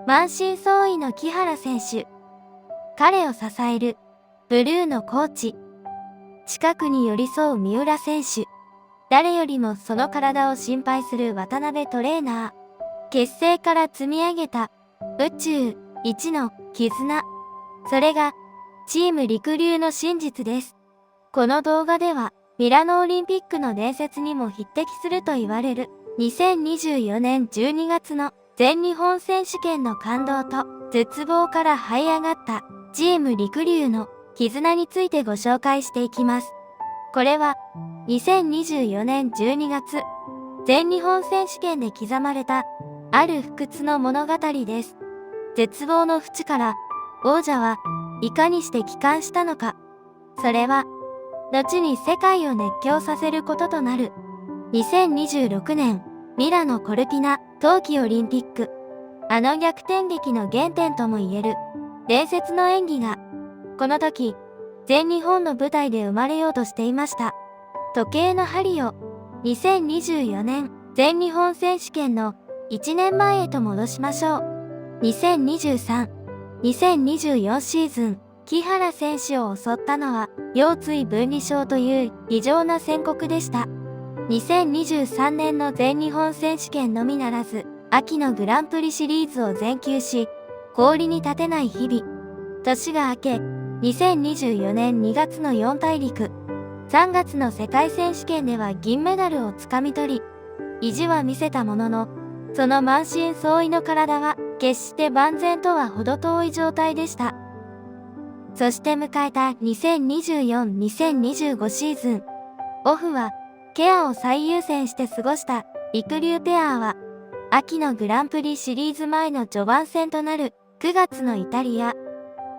満身創痍の木原選手。彼を支えるブルーのコーチ。近くに寄り添う三浦選手。誰よりもその体を心配する渡辺トレーナー。結成から積み上げた宇宙一の絆。それがチーム陸流の真実です。この動画ではミラノオリンピックの伝説にも匹敵すると言われる2024年12月の全日本選手権の感動と絶望から這い上がったチーム陸流の絆についてご紹介していきます。これは2024年12月全日本選手権で刻まれたある不屈の物語です。絶望の淵から王者はいかにして帰還したのか。それは後に世界を熱狂させることとなる2026年ミラノ・コルティナ冬季オリンピック。あの逆転劇の原点とも言える伝説の演技がこの時全日本の舞台で生まれようとしていました。時計の針を2024年全日本選手権の1年前へと戻しましょう。2023、2024シーズン、木原選手を襲ったのは腰椎分離症という異常な宣告でした。2023年の全日本選手権のみならず、秋のグランプリシリーズを全休し、氷に立てない日々。年が明け、2024年2月の4大陸、3月の世界選手権では銀メダルをつかみ取り、意地は見せたものの、その満身創痍の体は決して万全とは程遠い状態でした。そして迎えた2024-2025シーズン。オフはケアを最優先して過ごした陸流ペアは、秋のグランプリシリーズ前の序盤戦となる9月のイタリア、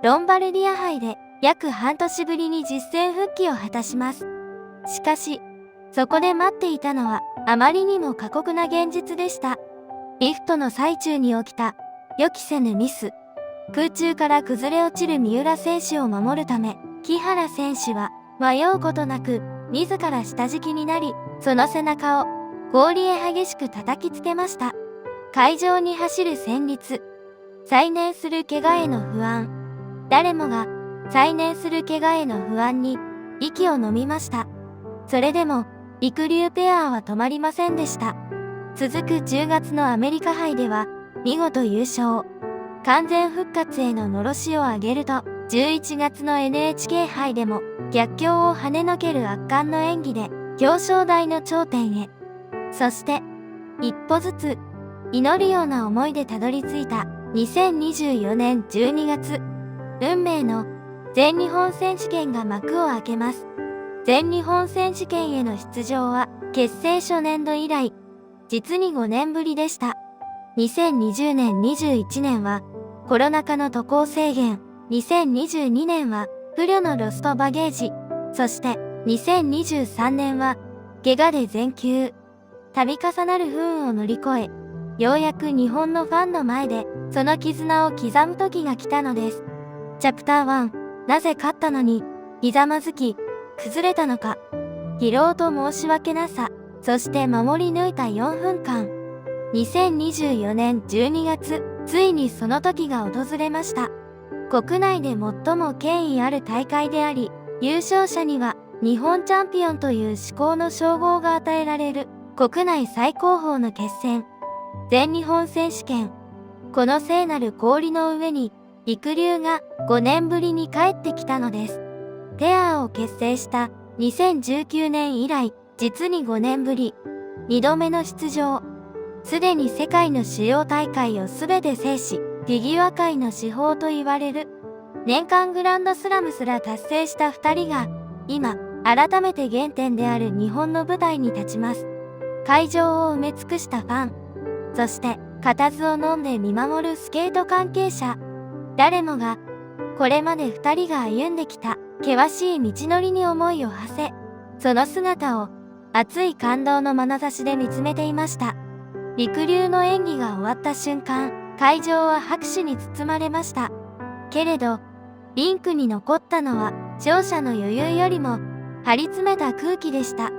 ロンバルディア杯で約半年ぶりに実戦復帰を果たします。しかし、そこで待っていたのはあまりにも過酷な現実でした。リフトの最中に起きた予期せぬミス。空中から崩れ落ちる三浦選手を守るため、木原選手は迷うことなく自ら下敷きになり、その背中を氷へ激しく叩きつけました。会場に走る旋律。再燃する怪我への不安。誰もが再燃する怪我への不安に息を飲みました。それでも陸流ペアは止まりませんでした。続く10月のアメリカ杯では見事優勝。完全復活へののろしを上げると、11月の NHK 杯でも逆境を跳ねのける圧巻の演技で表彰台の頂点へ。そして一歩ずつ祈るような思いでたどり着いた2024年12月。運命の全日本選手権が幕を開けます。全日本選手権への出場は結成初年度以来、実に5年ぶりでした。2020年21年はコロナ禍の渡航制限、2022年は不慮のロストバゲージ、そして2023年は怪我で全休。度重なる不運を乗り越え、ようやく日本のファンの前でその絆を刻む時が来たのです。チャプター1、なぜ勝ったのにひざまずき崩れたのか。疲労と申し訳なさ、そして守り抜いた4分間。2024年12月、ついにその時が訪れました。国内で最も権威ある大会であり、優勝者には日本チャンピオンという至高の称号が与えられる国内最高峰の決戦、全日本選手権。この聖なる氷の上に陸流が5年ぶりに帰ってきたのです。ペアを結成した2019年以来、実に5年ぶり、2度目の出場。すでに世界の主要大会をすべて制し、フィギュア界の至宝と言われる年間グランドスラムすら達成した2人が、今、改めて原点である日本の舞台に立ちます。会場を埋め尽くしたファン、そして固唾を飲んで見守るスケート関係者。誰もが、これまで2人が歩んできた険しい道のりに思いを馳せ、その姿を熱い感動の眼差しで見つめていました。陸流の演技が終わった瞬間、会場は拍手に包まれました。けれど、リンクに残ったのは勝者の余裕よりも張り詰めた空気でした。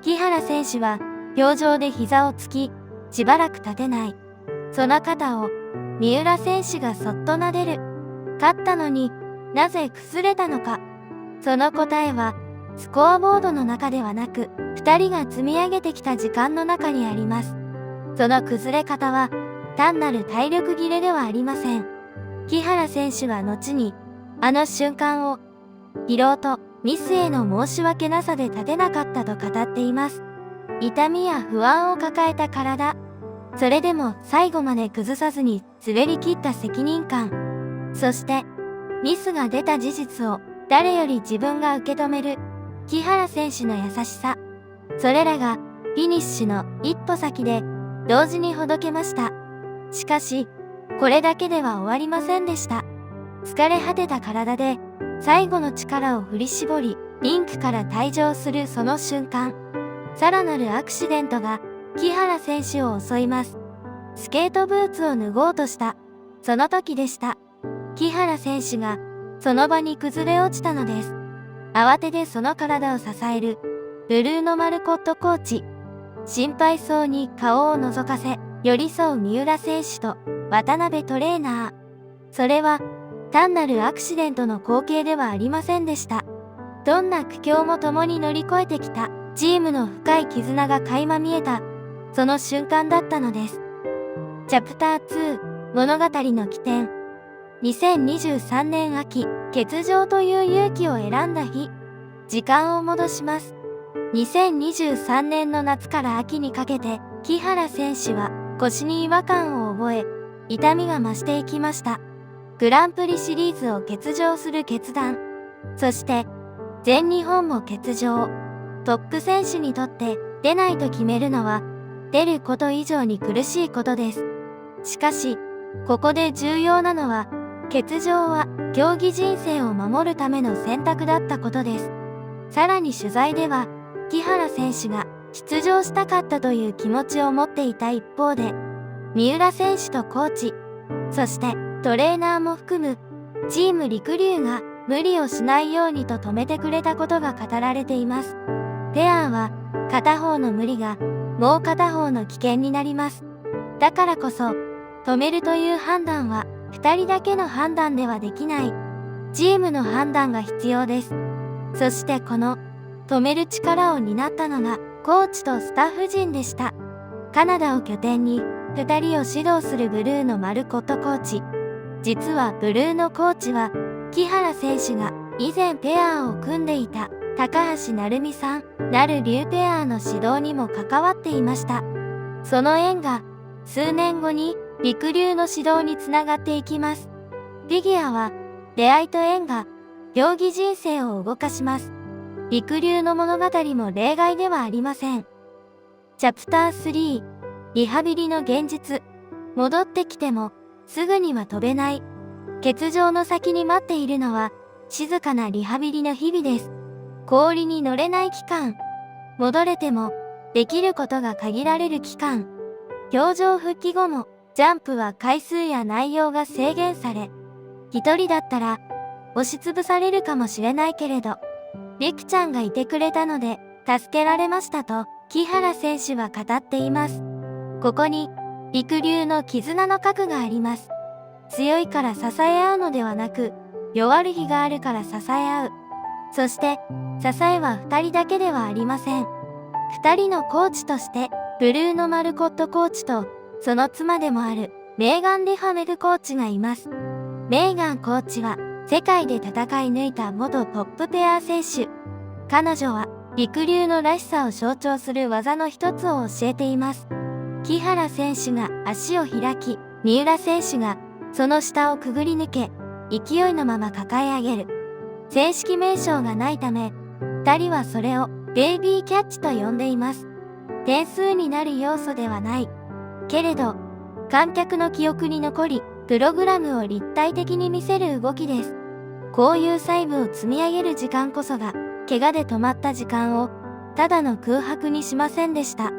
木原選手は表情で膝をつき、しばらく立てない。その肩を三浦選手がそっと撫でる。勝ったのになぜ崩れたのか。その答えはスコアボードの中ではなく、2人が積み上げてきた時間の中にあります。その崩れ方は単なる体力切れではありません。木原選手は後に、あの瞬間を疲労とミスへの申し訳なさで立てなかったと語っています。痛みや不安を抱えた体。それでも最後まで崩さずに滑り切った責任感。そして、ミスが出た事実を誰より自分が受け止める木原選手の優しさ。それらがフィニッシュの一歩先で同時にほどけました。しかし、これだけでは終わりませんでした。疲れ果てた体で最後の力を振り絞り、リンクから退場するその瞬間、さらなるアクシデントが木原選手を襲います。スケートブーツを脱ごうとした、その時でした。木原選手がその場に崩れ落ちたのです。慌ててその体を支えるブルーノ・マルコットコーチ。心配そうに顔を覗かせ、寄り添う三浦選手と渡辺トレーナー。それは単なるアクシデントの光景ではありませんでした。どんな苦境も共に乗り越えてきたチームの深い絆が垣間見えた、その瞬間だったのです。チャプター2、物語の起点。2023年秋、欠場という勇気を選んだ日。時間を戻します。2023年の夏から秋にかけて、木原選手は腰に違和感を覚え、痛みが増していきました。グランプリシリーズを欠場する決断。そして、全日本も欠場。トップ選手にとって出ないと決めるのは、出ること以上に苦しいことです。しかし、ここで重要なのは、欠場は競技人生を守るための選択だったことです。さらに取材では、木原選手が出場したかったという気持ちを持っていた一方で、三浦選手とコーチ、そしてトレーナーも含むチーム陸竜が無理をしないようにと止めてくれたことが語られています。ペアは片方の無理がもう片方の危険になります。だからこそ、止めるという判断は2人だけの判断ではできない。チームの判断が必要です。そしてこの止める力を担ったのがコーチとスタッフ陣でした。カナダを拠点に2人を指導するブルーのマルコットコーチ。実はブルーのコーチは木原選手が以前ペアを組んでいた高橋成美さん、成龍ペアの指導にも関わっていました。その縁が数年後に陸流の指導につながっていきます。フィギュアは出会いと縁が競技人生を動かします。陸流の物語も例外ではありません。チャプター3、リハビリの現実。戻ってきてもすぐには飛べない。欠場の先に待っているのは静かなリハビリの日々です。氷に乗れない期間。戻れてもできることが限られる期間。氷上復帰後もジャンプは回数や内容が制限され、一人だったら押しつぶされるかもしれないけれど、りくちゃんがいてくれたので助けられましたと木原選手は語っています。ここに陸流の絆の核があります。強いから支え合うのではなく、弱る日があるから支え合う。そして支えは2人だけではありません。2人のコーチとして、ブルーノ・マルコットコーチとその妻でもあるメーガン・デュハメルコーチがいます。メーガンコーチは世界で戦い抜いた元トップペア選手。彼女は陸流のらしさを象徴する技の一つを教えています。木原選手が足を開き、三浦選手がその下をくぐり抜け、勢いのまま抱え上げる。正式名称がないため、2人はそれをベイビーキャッチと呼んでいます。点数になる要素ではない。けれど、観客の記憶に残り、プログラムを立体的に見せる動きです。こういう細部を積み上げる時間こそが、怪我で止まった時間を、ただの空白にしませんでした。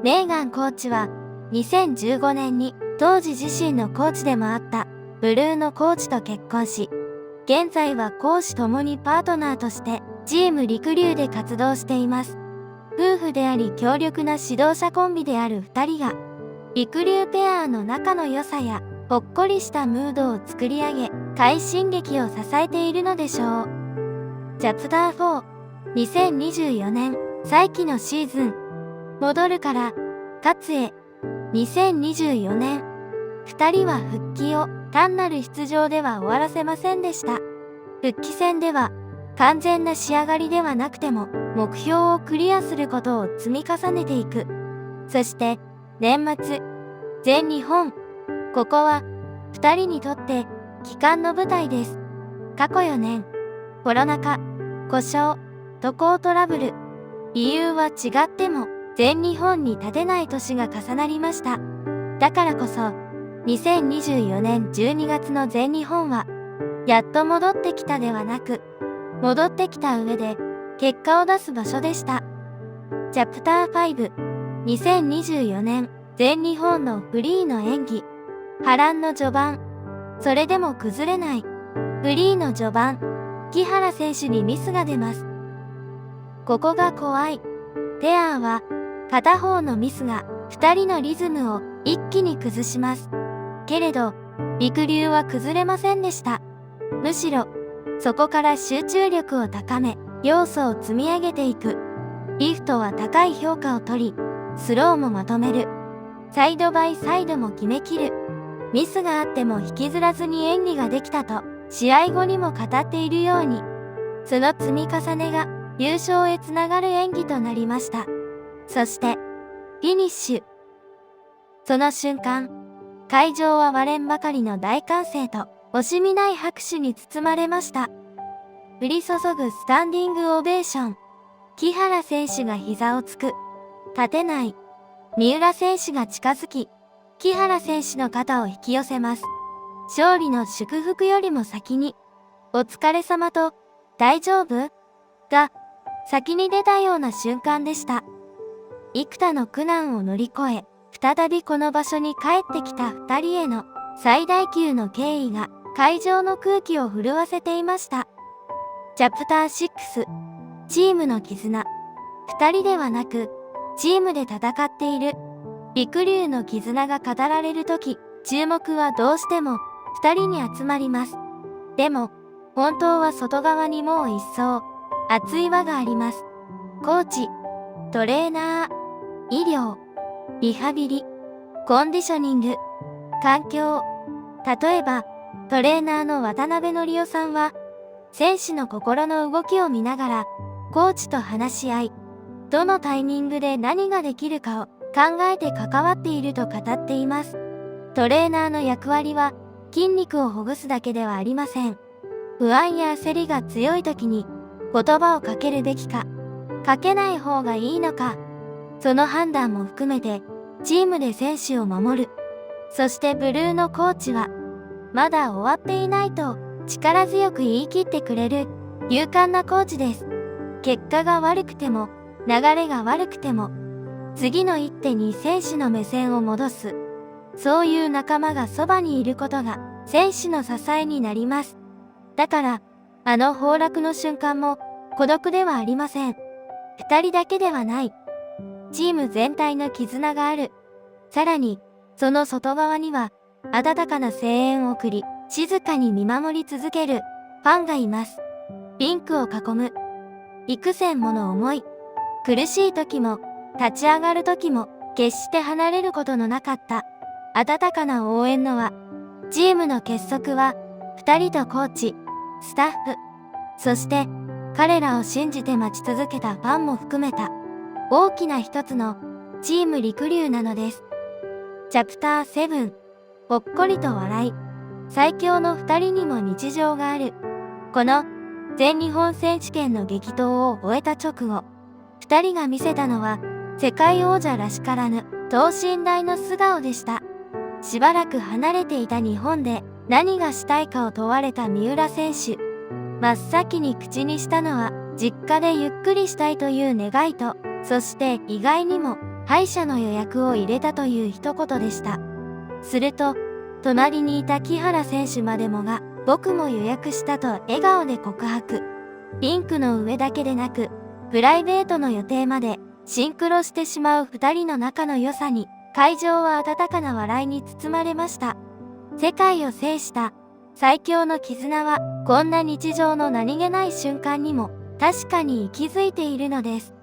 メーガンコーチは、2015年に当時自身のコーチでもあったブルーのコーチと結婚し、現在は公私ともにパートナーとしてチーム陸流で活動しています。夫婦であり強力な指導者コンビである2人が、陸流ペアの仲の良さやほっこりしたムードを作り上げ、快進撃を支えているのでしょう。チャプター4、2024年、再起のシーズン。戻るから、勝つへ。2024年。二人は復帰を単なる出場では終わらせませんでした。復帰戦では、完全な仕上がりではなくても、目標をクリアすることを積み重ねていく。そして、年末、全日本。ここは、二人にとって、帰還の舞台です。過去4年、コロナ禍、故障、渡航トラブル。理由は違っても、全日本に立てない年が重なりました。だからこそ、2024年12月の全日本は、やっと戻ってきたではなく、戻ってきた上で、結果を出す場所でした。チャプター5、2024年全日本のフリーの演技。波乱の序盤。それでも崩れない。フリーの序盤、木原選手にミスが出ます。ここが怖い。ペアは、片方のミスが二人のリズムを一気に崩します。けれど、りくりゅうは崩れませんでした。むしろ、そこから集中力を高め、要素を積み上げていく。リフトは高い評価を取り、スローもまとめる。サイドバイサイドも決めきる。ミスがあっても引きずらずに演技ができたと、試合後にも語っているように、その積み重ねが優勝へつながる演技となりました。そして、フィニッシュ。その瞬間、会場は割れんばかりの大歓声と、惜しみない拍手に包まれました。降り注ぐスタンディングオベーション。木原選手が膝をつく。立てない。三浦選手が近づき、木原選手の肩を引き寄せます。勝利の祝福よりも先に、お疲れ様と、大丈夫が、先に出たような瞬間でした。幾多の苦難を乗り越え、再びこの場所に帰ってきた二人への最大級の敬意が会場の空気を震わせていました。チャプター6、チームの絆。二人ではなく、チームで戦っている。りくりゅうの絆が語られるとき、注目はどうしても二人に集まります。でも、本当は外側にもう一層、熱い輪があります。コーチ、トレーナー、医療、リハビリ、コンディショニング、環境。例えば、トレーナーの渡辺則夫さんは、選手の心の動きを見ながら、コーチと話し合い、どのタイミングで何ができるかを考えて関わっていると語っています。トレーナーの役割は、筋肉をほぐすだけではありません。不安や焦りが強い時に、言葉をかけるべきか、かけない方がいいのか、その判断も含めて、チームで選手を守る。そしてブルーのコーチは、まだ終わっていないと力強く言い切ってくれる勇敢なコーチです。結果が悪くても、流れが悪くても、次の一手に選手の目線を戻す。そういう仲間がそばにいることが選手の支えになります。だから、あの崩落の瞬間も孤独ではありません。二人だけではない。チーム全体の絆がある。さらに、その外側には、温かな声援を送り、静かに見守り続けるファンがいます。リンクを囲む。幾千もの思い。苦しい時も、立ち上がる時も、決して離れることのなかった。温かな応援の輪。チームの結束は、二人とコーチ、スタッフ、そして、彼らを信じて待ち続けたファンも含めた、大きな一つの、チームりくりゅうなのです。チャプター7、ほっこりと笑い。最強の二人にも日常がある。この、全日本選手権の激闘を終えた直後、二人が見せたのは、世界王者らしからぬ、等身大の素顔でした。しばらく離れていた日本で、何がしたいかを問われた三浦選手。真っ先に口にしたのは、実家でゆっくりしたいという願いと、そして意外にも、歯医者の予約を入れたという一言でした。すると、隣にいた木原選手までもが、僕も予約したと笑顔で告白。リンクの上だけでなく、プライベートの予定まで、シンクロしてしまう二人の仲の良さに、会場は温かな笑いに包まれました。世界を制した最強の絆はこんな日常の何気ない瞬間にも確かに息づいているのです。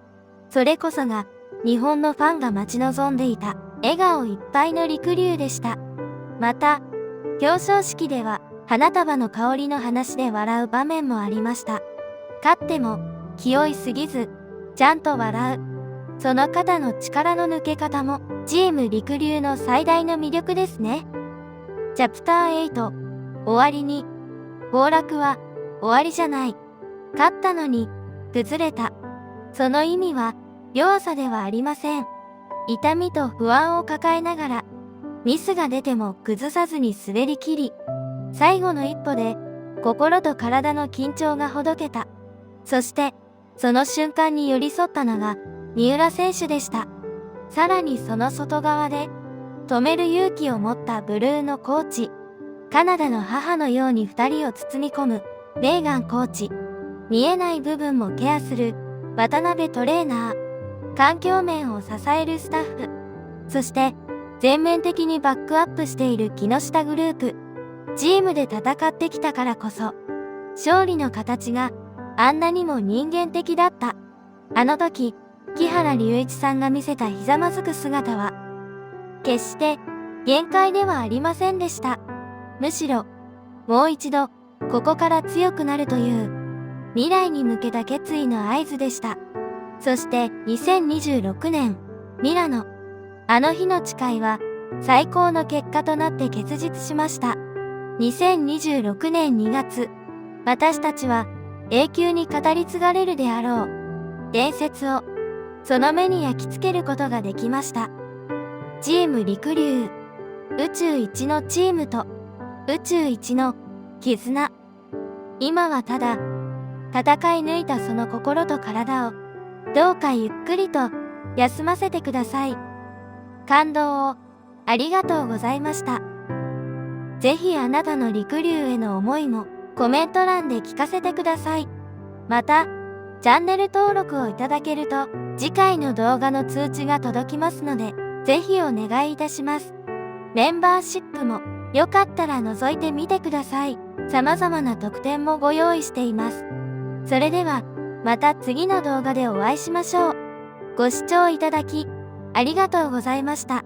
それこそが日本のファンが待ち望んでいた笑顔いっぱいのりくりゅうでした。また、表彰式では花束の香りの話で笑う場面もありました。勝っても気負いすぎず、ちゃんと笑う。その肩の力の抜け方もチームりくりゅうの最大の魅力ですね。チャプター8、終わりに。暴落は終わりじゃない。勝ったのに崩れた。その意味は弱さではありません。痛みと不安を抱えながら、ミスが出ても崩さずに滑り切り、最後の一歩で心と体の緊張がほどけた。そして、その瞬間に寄り添ったのが三浦選手でした。さらにその外側で、止める勇気を持ったブルーのコーチ、カナダの母のように二人を包み込むメーガンコーチ、見えない部分もケアする渡辺トレーナー、環境面を支えるスタッフ、そして全面的にバックアップしている木下グループ、チームで戦ってきたからこそ、勝利の形があんなにも人間的だった。あの時、木原隆一さんが見せたひざまずく姿は、決して限界ではありませんでした。むしろ、もう一度、ここから強くなるという、未来に向けた決意の合図でした。そして2026年、ミラノ。あの日の誓いは、最高の結果となって結実しました。2026年2月、私たちは永久に語り継がれるであろう伝説をその目に焼き付けることができました。チームりくりゅう、宇宙一のチームと宇宙一の絆。今はただ戦い抜いたその心と体をどうかゆっくりと休ませてください。感動をありがとうございました。ぜひあなたのりくりゅうへの思いもコメント欄で聞かせてください。また、チャンネル登録をいただけると次回の動画の通知が届きますので、ぜひお願いいたします。メンバーシップもよかったら覗いてみてください。様々な特典もご用意しています。それでは、また次の動画でお会いしましょう。ご視聴いただき、ありがとうございました。